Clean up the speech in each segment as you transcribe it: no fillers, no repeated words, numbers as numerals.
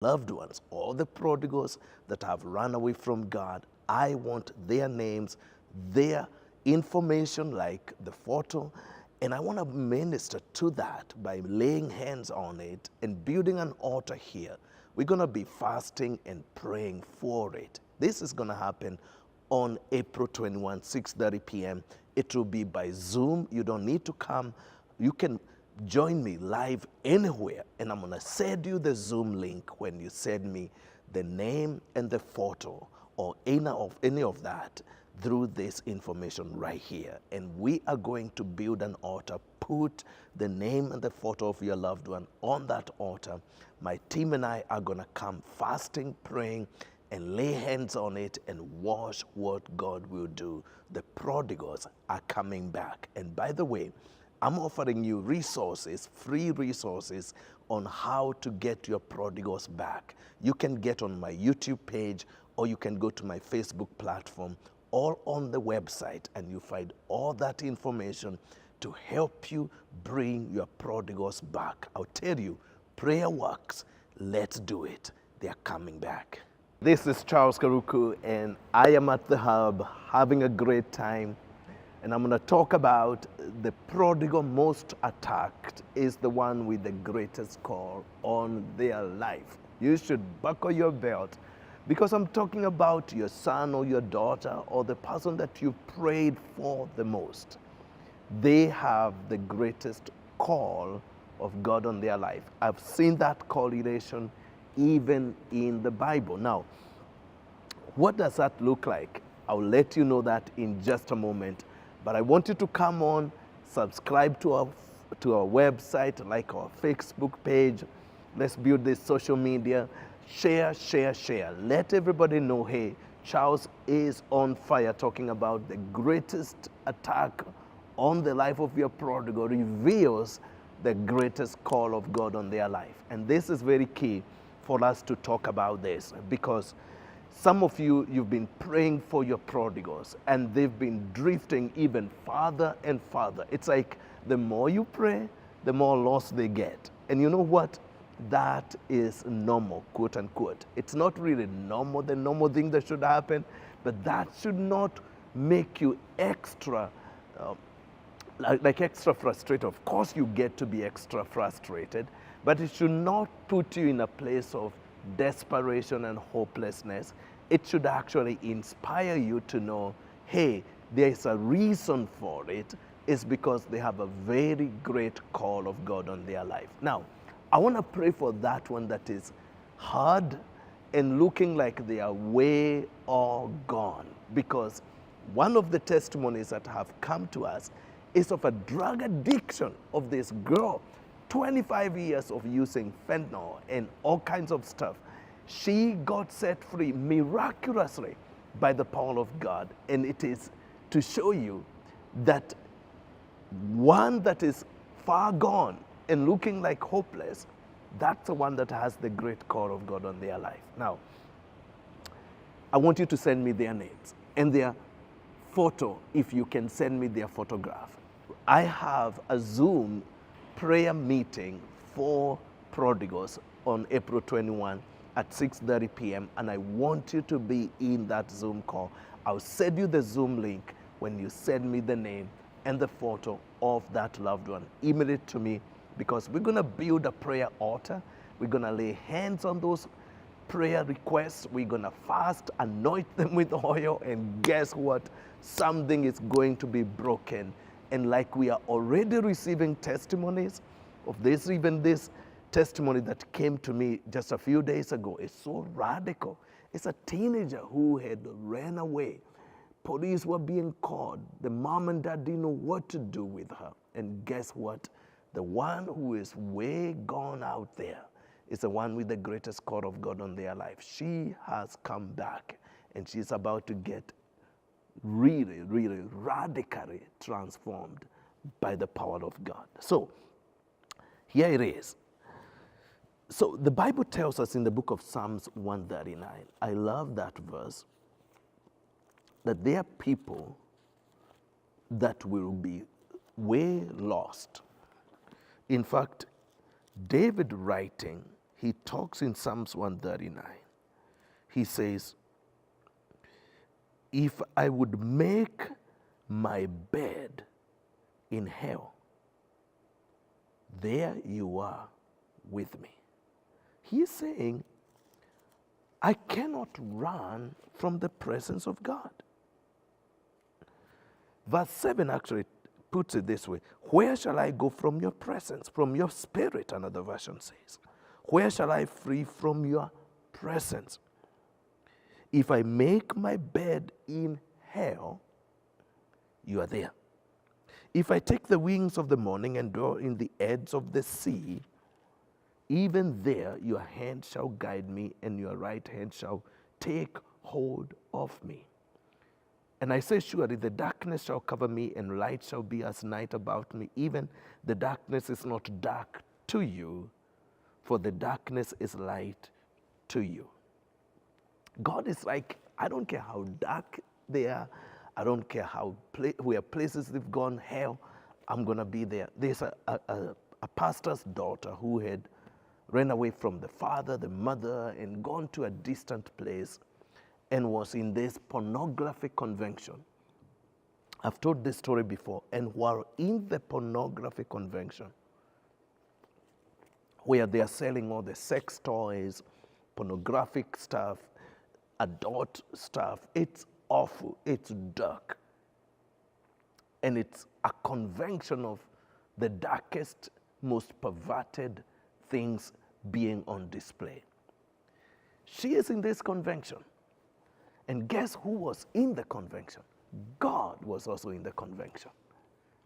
loved ones, all the prodigals that have run away from God. I want their names, their information, like the photo, and I want to minister to that by laying hands on it and building an altar here. We're going to be fasting and praying for it. This is going to happen on April 21, 6:30 p.m. It will be by Zoom. You don't need to come. You can join me live anywhere, and I'm going to send you the Zoom link when you send me the name and the photo or any of that through this information right here. And we are going to build an altar, put the name and the photo of your loved one on that altar. My team and I are going to come fasting, praying, and lay hands on it and watch what God will do. The prodigals are coming back. And by the way, I'm offering you resources, free resources on how to get your prodigals back. You can get on my YouTube page or you can go to my Facebook platform or on the website, and you find all that information to help you bring your prodigals back. I'll tell you, prayer works. Let's do it. They are coming back. This is Charles Karuku, and I am at the Hub having a great time. And I'm going to talk about the prodigal most attacked is the one with the greatest call on their life. You should buckle your belt, because I'm talking about your son or your daughter or the person that you prayed for the most. They have the greatest call of God on their life. I've seen that correlation even in the Bible. Now, what does that look like? I'll let you know that in just a moment. But I want you to come on, subscribe to our website, like our Facebook page. Let's build this social media. Share, share, share. Let everybody know, hey, Charles is on fire, talking about the greatest attack on the life of your prodigal reveals the greatest call of God on their life. And this is very key for us to talk about this, because some of you, you've been praying for your prodigals and they've been drifting even farther and farther. It's like the more you pray, the more lost they get. And you know what? That is normal, quote unquote. It's not really normal, the normal thing that should happen, but that should not make you extra, like extra frustrated. Of course you get to be extra frustrated, but it should not put you in a place of desperation and hopelessness. It should actually inspire you to know, hey, there's a reason for it. It's because they have a very great call of God on their life. Now, I want to pray for that one that is hard and looking like they are way all gone, because one of the testimonies that have come to us is of a drug addiction of this girl. 25 years of using fentanyl and all kinds of stuff. She got set free miraculously by the power of God. And it is to show you that one that is far gone and looking like hopeless, that's the one that has the great call of God on their life. Now, I want you to send me their names and their photo, if you can send me their photograph. I have a Zoom prayer meeting for prodigals on April 21 at 6:30 p.m. and I want you to be in that Zoom call. I'll send you the Zoom link when you send me the name and the photo of that loved one. Email it to me, because we're going to build a prayer altar. We're going to lay hands on those prayer requests. We're going to fast, anoint them with oil, and guess what? Something is going to be broken. And like we are already receiving testimonies of this, even this testimony that came to me just a few days ago is so radical. It's a teenager who had ran away. Police were being called. The mom and dad didn't know what to do with her. And guess what? The one who is way gone out there is the one with the greatest call of God on their life. She has come back, and she's about to get really, really radically transformed by the power of God. So, here it is. So, the Bible tells us in the book of Psalms 139, I love that verse, that there are people that will be way lost. In fact, David writing, he talks in Psalms 139. He says, if I would make my bed in hell, there you are with me. He's saying, I cannot run from the presence of God. Verse 7 actually puts it this way: where shall I go from your presence? From your spirit, another version says. Where shall I flee from your presence? If I make my bed in hell, you are there. If I take the wings of the morning and dwell in the edge of the sea, even there your hand shall guide me, and your right hand shall take hold of me. And I say, surely the darkness shall cover me, and light shall be as night about me. Even the darkness is not dark to you, for the darkness is light to you. God is like, I don't care how dark they are. I don't care where places they've gone, hell, I'm going to be there. There's a pastor's daughter who had ran away from the father, the mother, and gone to a distant place and was in this pornography convention. I've told this story before. And while in the pornography convention, where they are selling all the sex toys, pornographic stuff, adult stuff, it's awful, it's dark. And it's a convention of the darkest, most perverted things being on display. She is in this convention. And guess who was in the convention? God was also in the convention.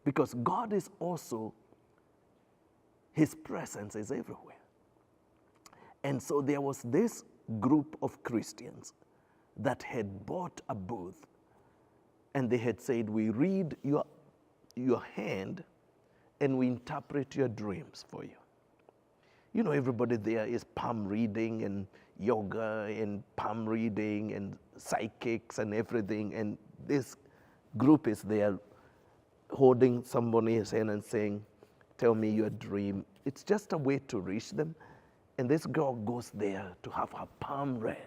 Because God is also, his presence is everywhere. And so there was this group of Christians that had bought a booth, and they had said, we read your hand and we interpret your dreams for you. You know, everybody there is palm reading and yoga and palm reading and psychics and everything, and this group is there holding somebody's hand and saying, tell me your dream. It's just a way to reach them. And this girl goes there to have her palm read.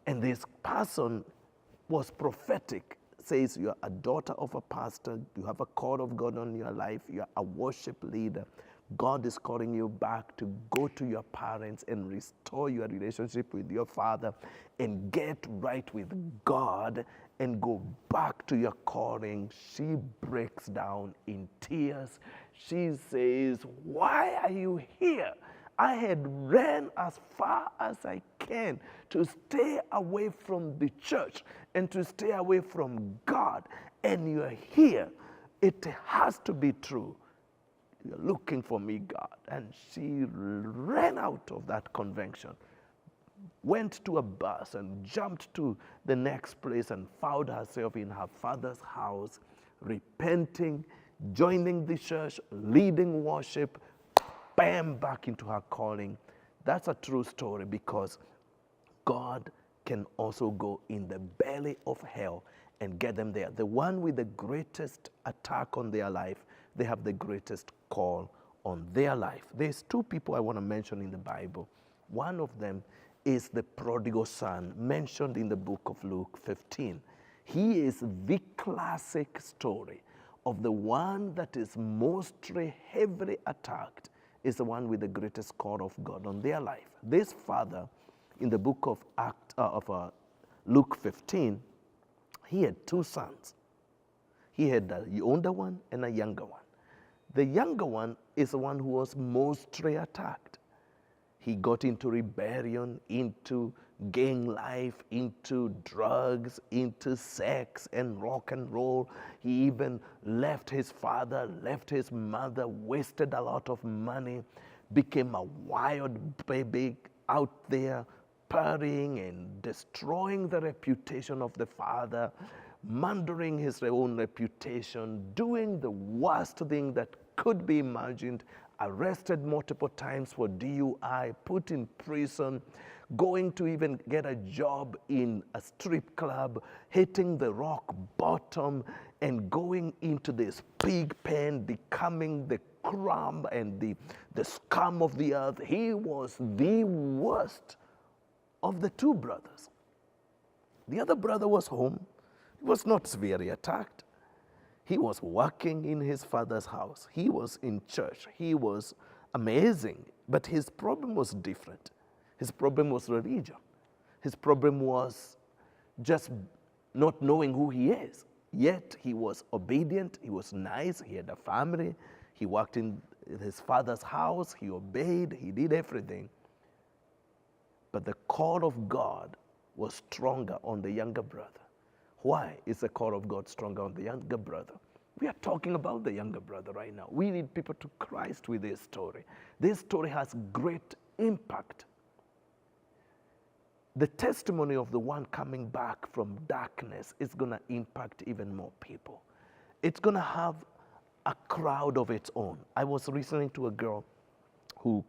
And this person was prophetic, says you're a daughter of a pastor, you have a call of God on your life, you're a worship leader. God is calling you back to go to your parents and restore your relationship with your father and get right with God and go back to your calling. She breaks down in tears. She says, why are you here? I had ran as far as I can to stay away from the church and to stay away from God. And you're here. It has to be true. You're looking for me, God. And she ran out of that convention, went to a bus and jumped to the next place and found herself in her father's house, repenting, joining the church, leading worship, bam, back into her calling. That's a true story, because God can also go in the belly of hell and get them there. The one with the greatest attack on their life, they have the greatest call on their life. There's two people I want to mention in the Bible. One of them is the prodigal son mentioned in the book of Luke 15. He is the classic story of the one that is mostly heavily attacked, is the one with the greatest call of God on their life. This father, in the book of Luke 15, he had two sons. He had the older one and a younger one. The younger one is the one who was mostly attacked. He got into rebellion, into gang life, into drugs, into sex and rock and roll. He even left his father, left his mother, wasted a lot of money, became a wild baby out there, partying and destroying the reputation of the father, murdering his own reputation, doing the worst thing that could be imagined, arrested multiple times for DUI, put in prison, going to even get a job in a strip club, hitting the rock bottom, and going into this pig pen, becoming the scrum and the scum of the earth. He was the worst of the two brothers. The other brother was home. He was not severely attacked. He was working in his father's house. He was in church. He was amazing. But his problem was different. His problem was religion. His problem was just not knowing who he is. Yet he was obedient. He was nice. He had a family. He worked in his father's house. He obeyed. He did everything. But the call of God was stronger on the younger brother. Why is the call of God stronger on the younger brother? We are talking about the younger brother right now. We need people to Christ with this story. This story has great impact. The testimony of the one coming back from darkness is going to impact even more people. It's going to have a crowd of its own. I was listening to a girl who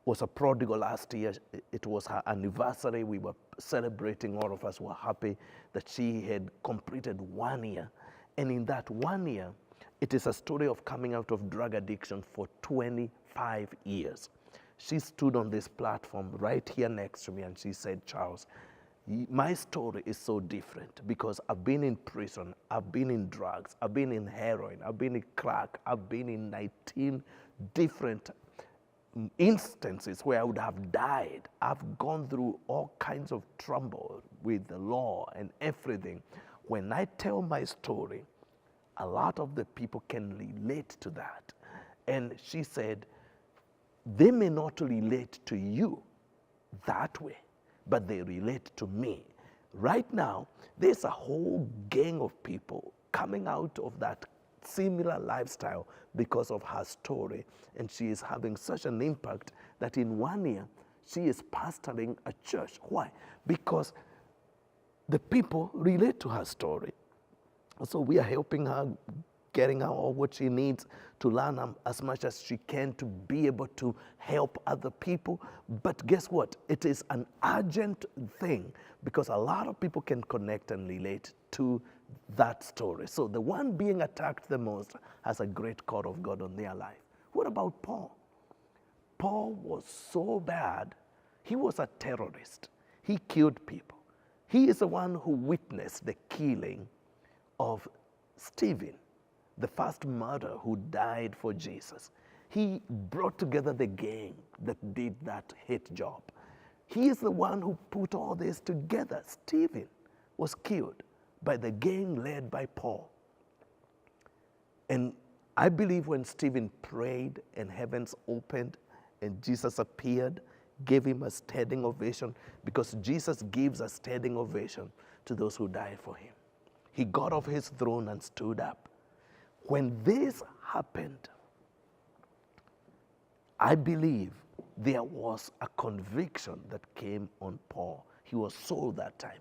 was a prodigal last year. It was her anniversary. We were celebrating. All of us were happy that she had completed 1 year. And in that 1 year, it is a story of coming out of drug addiction for 25 years. She stood on this platform right here next to me and she said, Charles, my story is so different because I've been in prison, I've been in drugs, I've been in heroin, I've been in crack, I've been in 19 different instances where I would have died. I've gone through all kinds of trouble with the law and everything. When I tell my story, a lot of the people can relate to that. And she said, they may not relate to you that way, but they relate to me. Right now, there's a whole gang of people coming out of that similar lifestyle because of her story. And she is having such an impact that in 1 year, she is pastoring a church. Why? Because the people relate to her story. So we are helping her, getting her all what she needs to learn as much as she can to be able to help other people. But guess what? It is an urgent thing because a lot of people can connect and relate to that story. So the one being attacked the most has a great call of God on their life. What about Paul? Paul was so bad. He was a terrorist. He killed people. He is the one who witnessed the killing of Stephen, the first martyr who died for Jesus. He brought together the gang that did that hate job. He is the one who put all this together. Stephen was killed by the gang led by Paul. And I believe when Stephen prayed and heavens opened and Jesus appeared, gave him a standing ovation, because Jesus gives a standing ovation to those who die for him. He got off his throne and stood up. When this happened, I believe there was a conviction that came on Paul. He was sold that time.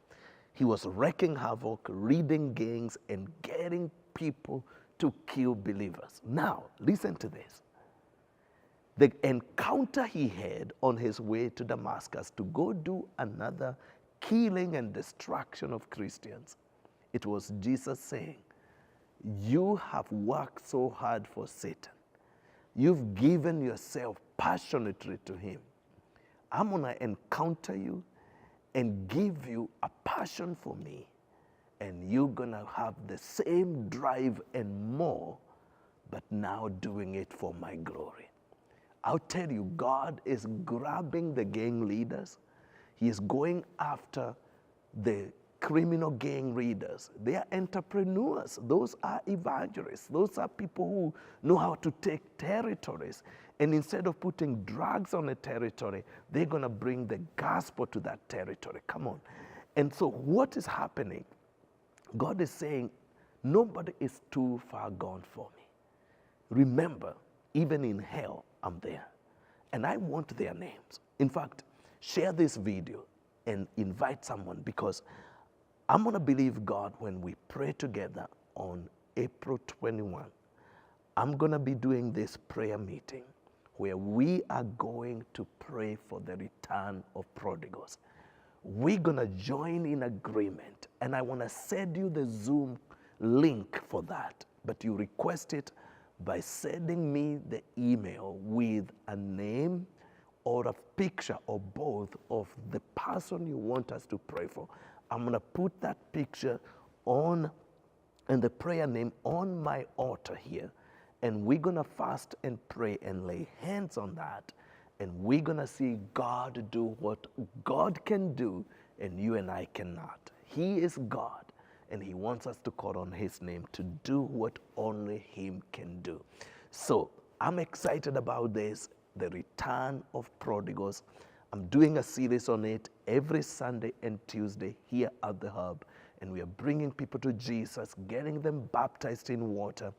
He was wreaking havoc, leading gangs, and getting people to kill believers. Now, listen to this. The encounter he had on his way to Damascus to go do another killing and destruction of Christians, it was Jesus saying, you have worked so hard for Satan. You've given yourself passionately to him. I'm going to encounter you and give you a passion for me. And you're going to have the same drive and more, but now doing it for my glory. I'll tell you, God is grabbing the gang leaders. He is going after the criminal gang leaders. They are entrepreneurs. Those are evangelists. Those are people who know how to take territories. And instead of putting drugs on a territory, they're going to bring the gospel to that territory. Come on. And so what is happening? God is saying, nobody is too far gone for me. Remember, even in hell, I'm there. And I want their names. In fact, share this video and invite someone, because I'm going to believe God when we pray together on April 21. I'm going to be doing this prayer meeting where we are going to pray for the return of prodigals. We're going to join in agreement, and I want to send you the Zoom link for that, but you request it by sending me the email with a name or a picture or both of the person you want us to pray for. I'm going to put that picture on and the prayer name on my altar here. And we're going to fast and pray and lay hands on that. And we're going to see God do what God can do and you and I cannot. He is God, and He wants us to call on His name to do what only Him can do. So I'm excited about this, the return of prodigals. I'm doing a series on it every Sunday and Tuesday here at the Hub, and we are bringing people to Jesus, getting them baptized in water.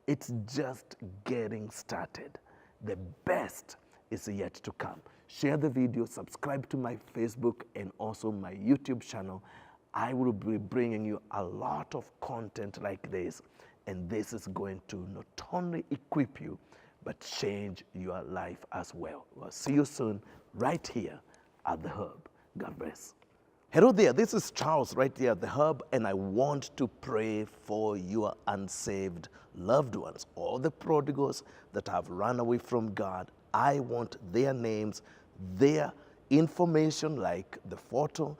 It's just getting started. The best is yet to come. Share the video, subscribe to my Facebook and also my YouTube channel. I will be bringing you a lot of content like this, and this is going to not only equip you, but change your life as well. We'll see you soon right here at the Hub. God bless. Hello there, this is Charles right here at the Hub, and I want to pray for your unsaved loved ones, all the prodigals that have run away from God. I want their names, their information, like the photo,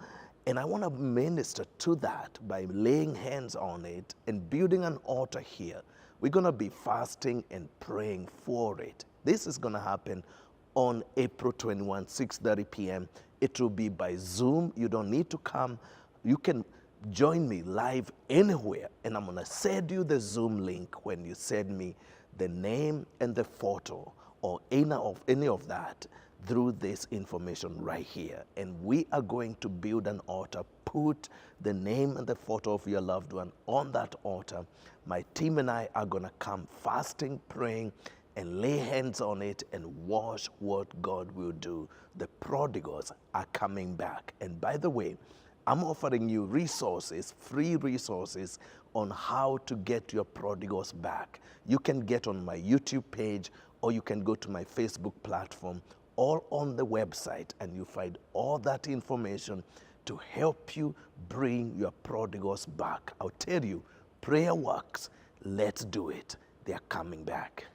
and I want to minister to that by laying hands on it and building an altar here. We're going to be fasting and praying for it. This is going to happen on April 21, 6:30 p.m. It will be by Zoom. You don't need to come. You can join me live anywhere, and I'm going to send you the Zoom link when you send me the name and the photo or any of that through this information right here. And we are going to build an altar, put the name and the photo of your loved one on that altar. My team and I are going to come fasting, praying, and lay hands on it and watch what God will do. The prodigals are coming back. And by the way, I'm offering you resources, free resources on how to get your prodigals back. You can get on my YouTube page, or you can go to my Facebook platform, all on the website, and you find all that information to help you bring your prodigals back. I'll tell you, prayer works. Let's do it. They are coming back.